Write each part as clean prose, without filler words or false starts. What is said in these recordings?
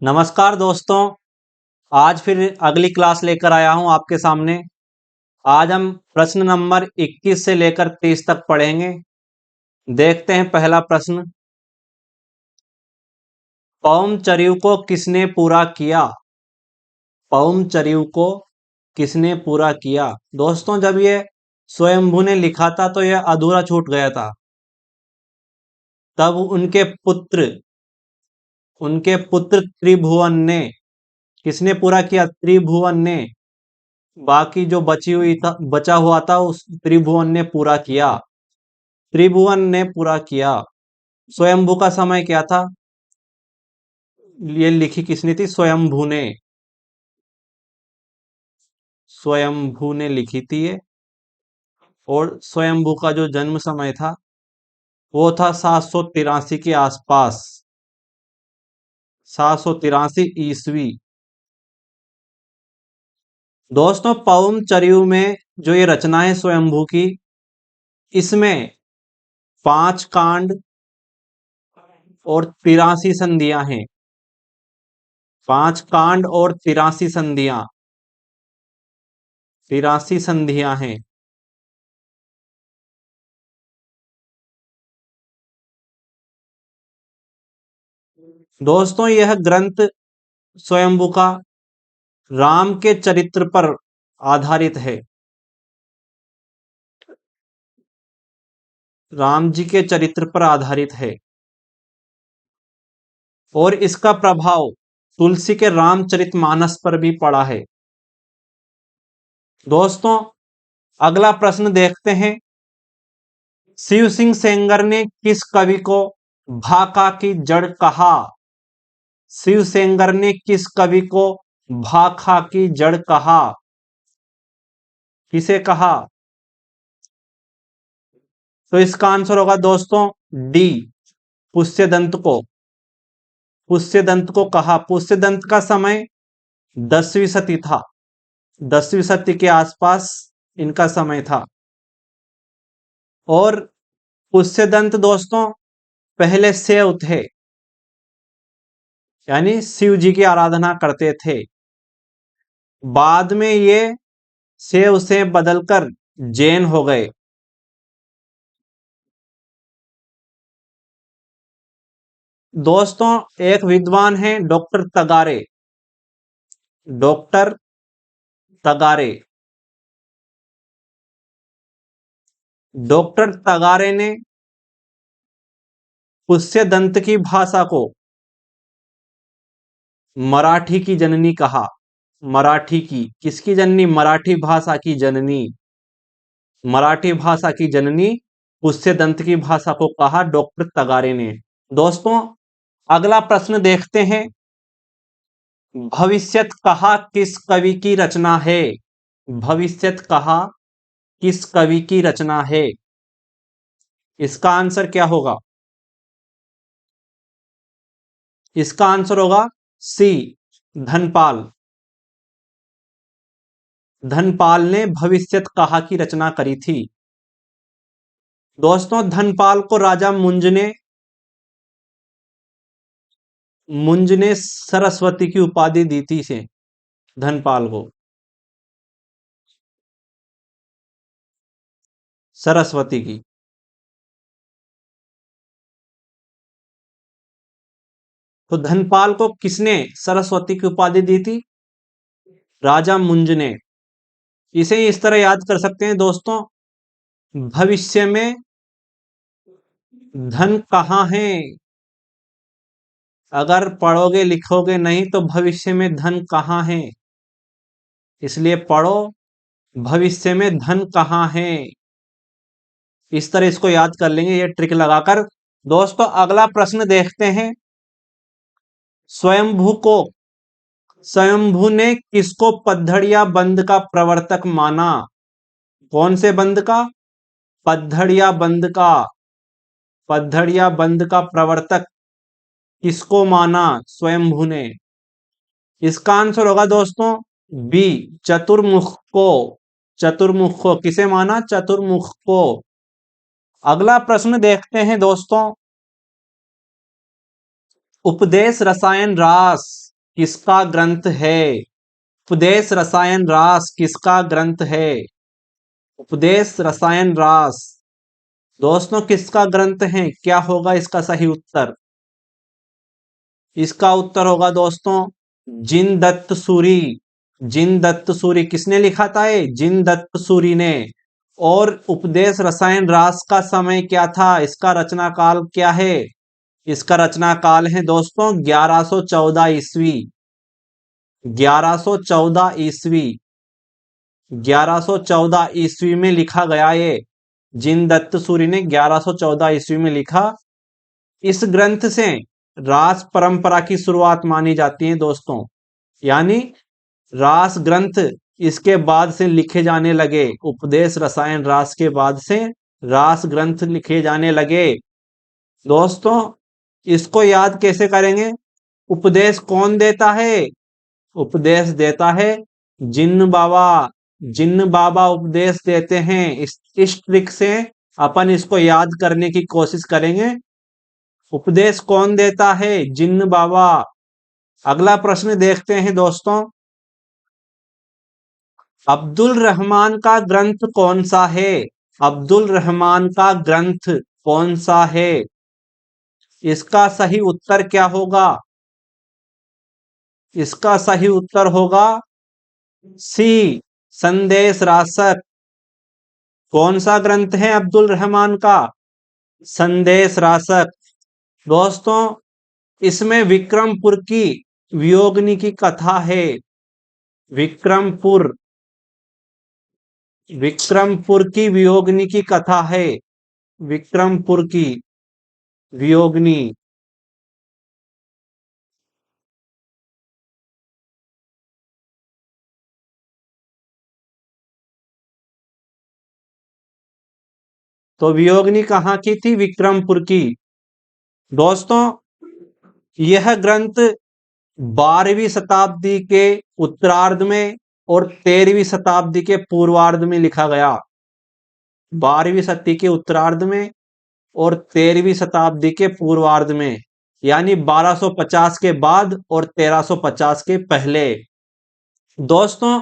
नमस्कार दोस्तों। आज फिर अगली क्लास लेकर आया हूं आपके सामने। आज हम प्रश्न नंबर 21 से लेकर 30 तक पढ़ेंगे। देखते हैं पहला प्रश्न। पौमचर्यु को किसने पूरा किया? पौमचर्यु को किसने पूरा किया? दोस्तों, जब ये स्वयंभू ने लिखा था तो यह अधूरा छूट गया था। तब उनके पुत्र त्रिभुवन ने, किसने पूरा किया? त्रिभुवन ने। बाकी जो बचा हुआ था उस त्रिभुवन ने पूरा किया। त्रिभुवन ने पूरा किया। स्वयंभू का समय क्या था? ये लिखी किसने थी? स्वयंभू ने। स्वयंभू ने लिखी थी ये। और स्वयंभू का जो जन्म समय था वो था 783 के आसपास। 783 ईस्वी। दोस्तों, पवमचर्यु में जो ये रचना है स्वयंभू की, इसमें 5 कांड और 83 संधियां हैं। 5 कांड और 83 संधियां हैं। दोस्तों, यह ग्रंथ स्वयंभू का राम के चरित्र पर आधारित है। राम जी के चरित्र पर आधारित है और इसका प्रभाव तुलसी के रामचरितमानस पर भी पड़ा है। दोस्तों, अगला प्रश्न देखते हैं। शिव सिंह सेंगर ने किस कवि को भाका की जड़ कहा? शिव सेंगर ने किस कवि को भाखा की जड़ कहा? किसे कहा? तो इसका आंसर होगा दोस्तों डी, पुष्यदंत को। पुष्यदंत को कहा। पुष्यदंत का समय 10वीं सदी था। 10वीं सदी के आसपास इनका समय था। और पुष्यदंत दोस्तों पहले शैव थे, यानी शिव जी की आराधना करते थे। बाद में ये शैव से बदलकर जैन हो गए। दोस्तों, एक विद्वान है doctor Tagare. Doctor Tagare. Doctor Tagare ने पुष्यदंत की भाषा को मराठी की जननी कहा। मराठी की, किसकी जननी? मराठी भाषा की जननी। मराठी भाषा की जननी पुष्यदंत की भाषा को कहा डॉक्टर तगारे ने। दोस्तों, अगला प्रश्न देखते हैं। भविष्यत कहा किस कवि की रचना है? भविष्यत कहा किस कवि की रचना है? इसका आंसर क्या होगा? इसका आंसर होगा सी, धनपाल। धनपाल ने भविष्यत कहा की रचना करी थी। दोस्तों, धनपाल को राजा मुंज ने सरस्वती की उपाधि दी थी से धनपाल को। सरस्वती की। तो धनपाल को किसने सरस्वती की उपाधि दी थी? राजा मुंज ने। इसे इस तरह याद कर सकते हैं दोस्तों। भविष्य में धन कहाँ है? अगर पढ़ोगे लिखोगे नहीं तो भविष्य में धन कहाँ है, इसलिए पढ़ो भविष्य में धन कहाँ है। इस तरह इसको याद कर लेंगे, ये ट्रिक लगाकर। दोस्तों, अगला प्रश्न देखते हैं। स्वयंभू को स्वयंभू ने किसको पद्धड़िया बंद का प्रवर्तक माना? कौन से बंद का? पद्धड़िया बंद का। पद्धड़िया बंद का प्रवर्तक किसको माना स्वयंभू ने? इसका आंसर होगा दोस्तों बी, चतुर्मुख को। चतुर्मुख को किसे माना? चतुर्मुख को। अगला प्रश्न देखते हैं दोस्तों। उपदेश रसायन रास किसका ग्रंथ है? उपदेश रसायन रास किसका ग्रंथ है? उपदेश रसायन रास दोस्तों किसका ग्रंथ है? क्या होगा इसका सही उत्तर? इसका उत्तर होगा दोस्तों जिनदत्त सूरी। जिनदत्त सूरी किसने लिखा था? ये जिनदत्त सूरी ने। और उपदेश रसायन रास का समय क्या था? इसका रचना काल क्या है? इसका रचना काल है दोस्तों 1114 ईस्वी। 1114 ईस्वी। 1114 ईस्वी में लिखा गया ये। जिनदत्त सूरी ने 1114 ईस्वी में लिखा। इस ग्रंथ से रास परंपरा की शुरुआत मानी जाती है दोस्तों। यानी रास ग्रंथ इसके बाद से लिखे जाने लगे। उपदेश रसायन रास के बाद से रास ग्रंथ लिखे जाने लगे। दोस्तों इसको याद कैसे करेंगे? उपदेश कौन देता है? उपदेश देता है जिन्न बाबा। जिन्न बाबा उपदेश देते हैं। इस ट्रिक से अपन इसको याद करने की कोशिश करेंगे। उपदेश कौन देता है? जिन्न बाबा। अगला प्रश्न देखते हैं दोस्तों। अब्दुल रहमान का ग्रंथ कौन सा है? अब्दुल रहमान का ग्रंथ कौन सा है? इसका सही उत्तर क्या होगा? इसका सही उत्तर होगा सी संदेश रासक। कौन सा ग्रंथ है अब्दुल रहमान का? संदेश रासक। दोस्तों इसमें विक्रमपुर की वियोगनी की कथा है। विक्रमपुर। विक्रमपुर की वियोगनी की कथा है। विक्रमपुर की वियोगनी। तो वियोगनी कहाँ की थी? विक्रमपुर की। दोस्तों यह ग्रंथ 12वीं शताब्दी के उत्तरार्ध में और 13वीं शताब्दी के पूर्वार्ध में लिखा गया। 12वीं शताब्दी के उत्तरार्ध में और 13वीं शताब्दी के पूर्वार्ध में, यानी 1250 के बाद और 1350 के पहले। दोस्तों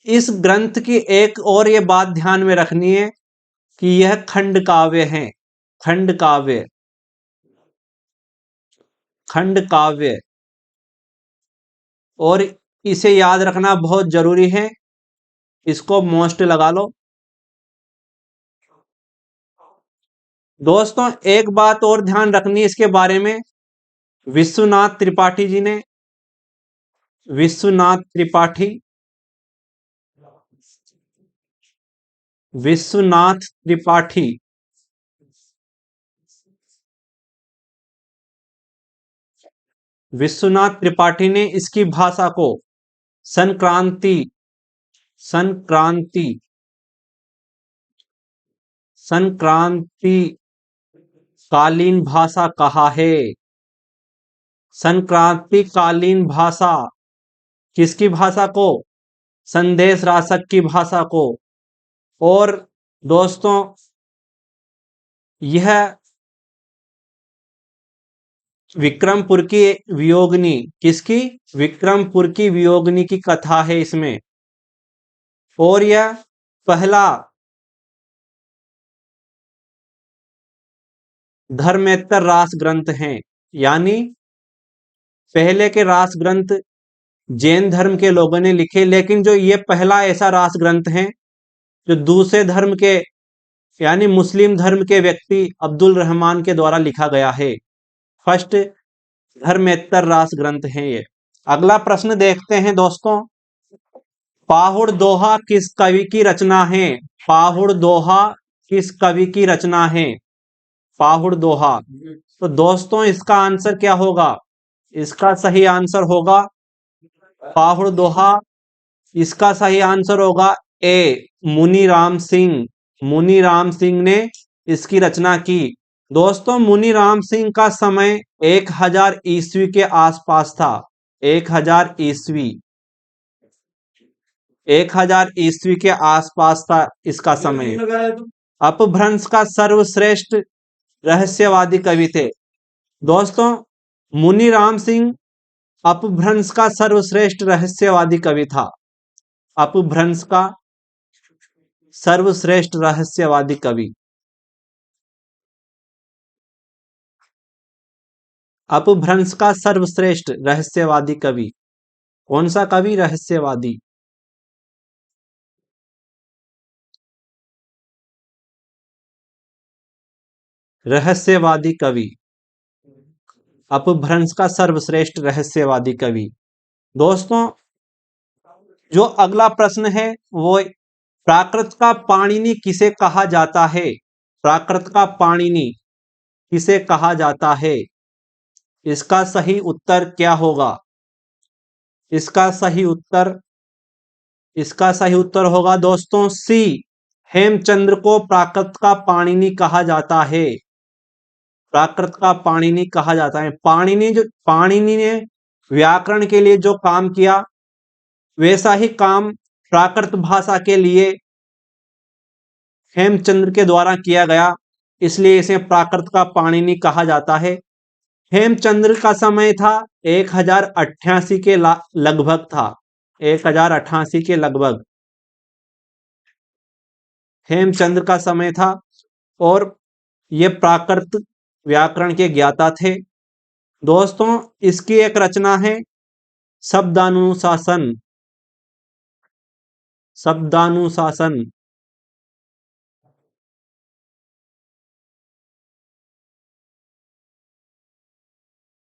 इस ग्रंथ की एक और ये बात ध्यान में रखनी है कि यह खंड काव्य है। खंड काव्य। खंड काव्य। और इसे याद रखना बहुत जरूरी है। इसको मोस्ट लगा लो। दोस्तों एक बात और ध्यान रखनी है इसके बारे में। विश्वनाथ त्रिपाठी जी ने, विश्वनाथ त्रिपाठी, विश्वनाथ त्रिपाठी विश्वनाथ त्रिपाठी ने इसकी भाषा को संक्रांति संक्रांति संक्रांति कालीन भाषा कहा है। संक्रांति कालीन भाषा। किसकी भाषा को? संदेश रासक की भाषा को। और दोस्तों यह विक्रमपुर की वियोगनी, किसकी? विक्रमपुर की वियोगनी की कथा है इसमें। और यह पहला धर्मेतर रास ग्रंथ है। यानी पहले के रास ग्रंथ जैन धर्म के लोगों ने लिखे, लेकिन जो ये पहला ऐसा रास ग्रंथ है जो दूसरे धर्म के यानी मुस्लिम धर्म के व्यक्ति अब्दुल रहमान के द्वारा लिखा गया है। फर्स्ट धर्मेतर रास ग्रंथ है ये। अगला प्रश्न देखते हैं दोस्तों। पाहुड़ दोहा किस कवि की रचना है? पाहुड़ दोहा किस कवि की रचना है? पाहुड़ दोहा। तो दोस्तों इसका आंसर क्या होगा? इसका सही आंसर होगा पाहुड़ दोहा। इसका सही आंसर होगा ए मुनि राम सिंह। मुनि राम सिंह ने इसकी रचना की। दोस्तों मुनि राम सिंह का समय 1000 ईस्वी के आसपास था। 1000 ईस्वी। 1000 ईस्वी के आसपास था इसका समय। अपभ्रंश का सर्वश्रेष्ठ रहस्यवादी कवि थे। दोस्तों मुनि राम सिंह अपभ्रंश का सर्वश्रेष्ठ रहस्यवादी कवि था। अपभ्रंश का सर्वश्रेष्ठ रहस्यवादी कवि। अपभ्रंश का सर्वश्रेष्ठ रहस्यवादी कवि कौन सा कवि? रहस्यवादी। रहस्यवादी कवि। अपभ्रंश का सर्वश्रेष्ठ रहस्यवादी कवि। दोस्तों, जो अगला प्रश्न है वो प्राकृत का पाणिनि किसे कहा जाता है? प्राकृत का पाणिनि किसे कहा जाता है? इसका सही उत्तर क्या होगा? इसका सही उत्तर होगा दोस्तों सी। हेमचंद्र को प्राकृत का पाणिनि कहा जाता है। प्राकृत का पाणिनि कहा जाता है। पाणिनि ने व्याकरण के लिए जो काम किया वैसा ही काम प्राकृत भाषा के लिए हेमचंद्र के द्वारा किया गया, इसलिए इसे प्राकृत का पाणिनि कहा जाता है। हेमचंद्र का समय था 1088 के लगभग था। 1088 के लगभग हेमचंद्र का समय था और ये प्राकृत व्याकरण के ज्ञाता थे। दोस्तों, इसकी एक रचना है शब्दानुशासन। शब्दानुशासन।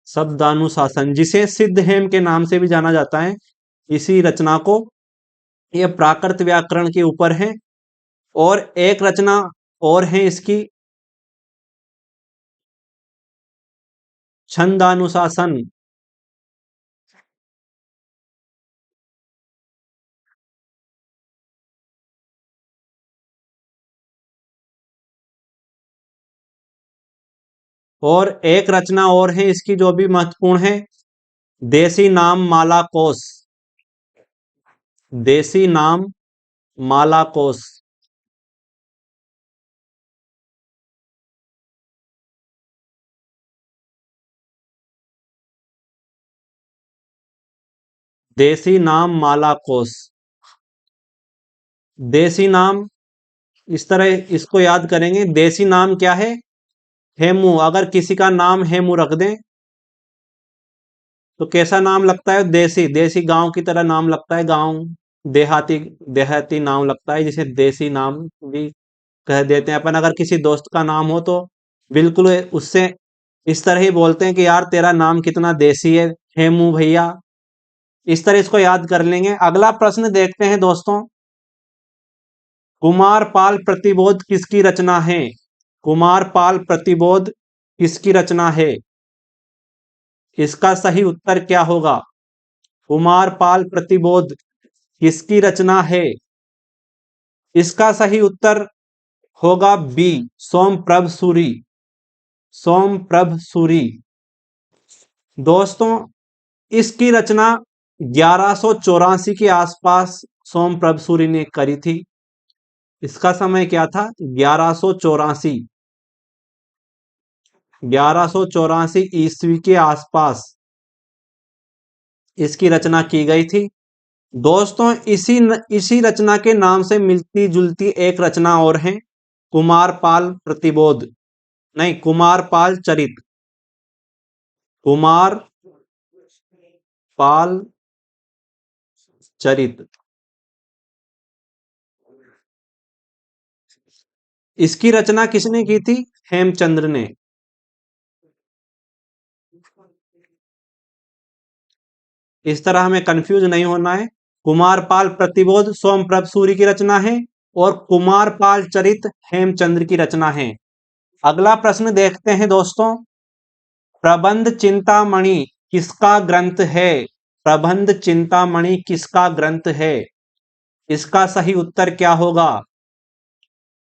शब्दानुशासन जिसे सिद्ध हेम के नाम से भी जाना जाता है, इसी रचना को, यह प्राकृत व्याकरण के ऊपर है। और एक रचना और है इसकी छंदानुशासन। और एक रचना और है इसकी जो भी महत्वपूर्ण है, देसी नाम माला कोश। देसी नाम माला कोश। देसी नाम माला कोश। देसी नाम, इस तरह इसको याद करेंगे। देसी नाम क्या है? हेमू। अगर किसी का नाम हेमू रख दें तो कैसा नाम लगता है? देसी। देसी गांव की तरह नाम लगता है। गांव, देहाती, देहाती नाम लगता है, जिसे देसी नाम भी कह देते हैं अपन। अगर किसी दोस्त का नाम हो तो बिल्कुल उससे इस तरह ही बोलते हैं कि यार तेरा नाम कितना देसी है, हेमू भैया। इस तरह इसको याद कर लेंगे। अगला प्रश्न देखते हैं दोस्तों। कुमारपाल प्रतिबोध किसकी रचना है? कुमारपाल प्रतिबोध किसकी रचना है? इसका सही उत्तर क्या होगा? कुमारपाल प्रतिबोध किसकी रचना है? इसका सही उत्तर होगा बी, सोमप्रभ सूरी। सोमप्रभ सूरी। दोस्तों, इसकी रचना 1184 के आसपास सोमप्रभ सूरी ने करी थी। इसका समय क्या था? 1184। 1184 ईस्वी के आसपास इसकी रचना की गई थी। दोस्तों, इसी रचना के नाम से मिलती जुलती एक रचना और है, कुमारपाल प्रतिबोध, नहीं, कुमारपाल चरित। कुमारपाल चरित। इसकी रचना किसने की थी? हेमचंद्र ने। इस तरह हमें कंफ्यूज नहीं होना है। कुमारपाल प्रतिबोध सोमप्रभ सूरी की रचना है और कुमारपाल चरित हेमचंद्र की रचना है। अगला प्रश्न देखते हैं दोस्तों। प्रबंध चिंतामणि किसका ग्रंथ है? प्रबंध चिंतामणि किसका ग्रंथ है? इसका सही उत्तर क्या होगा?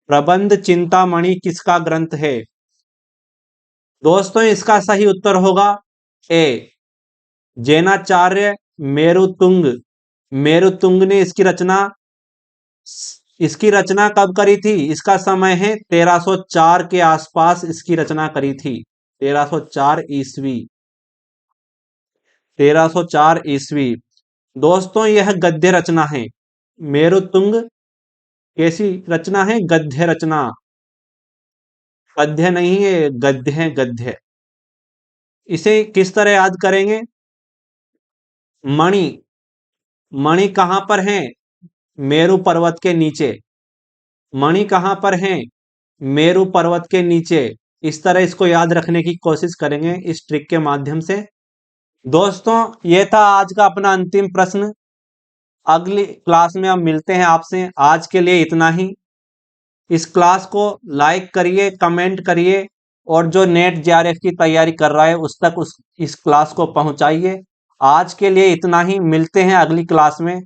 प्रबंध चिंतामणि किसका ग्रंथ है? दोस्तों, इसका सही उत्तर होगा ए, जैनाचार्य मेरुतुंग। मेरुतुंग ने इसकी रचना कब करी थी? इसका समय है 1304 के आसपास इसकी रचना करी थी। 1304 ईस्वी। 1304 ईस्वी। दोस्तों यह गद्य रचना है। मेरुतुंग कैसी रचना है? गद्य रचना, पद्य नहीं है, गद्य है, गद्य। इसे किस तरह याद करेंगे? मणि, मणि कहां पर है? मेरु पर्वत के नीचे। मणि कहां पर है? मेरु पर्वत के नीचे। इस तरह इसको याद रखने की कोशिश करेंगे इस ट्रिक के माध्यम से। दोस्तों ये था आज का अपना अंतिम प्रश्न। अगली क्लास में हम मिलते हैं आपसे। आज के लिए इतना ही। इस क्लास को लाइक करिए, कमेंट करिए, और जो नेट जेआरएफ की तैयारी कर रहा है उस तक इस क्लास को पहुंचाइए। आज के लिए इतना ही। मिलते हैं अगली क्लास में।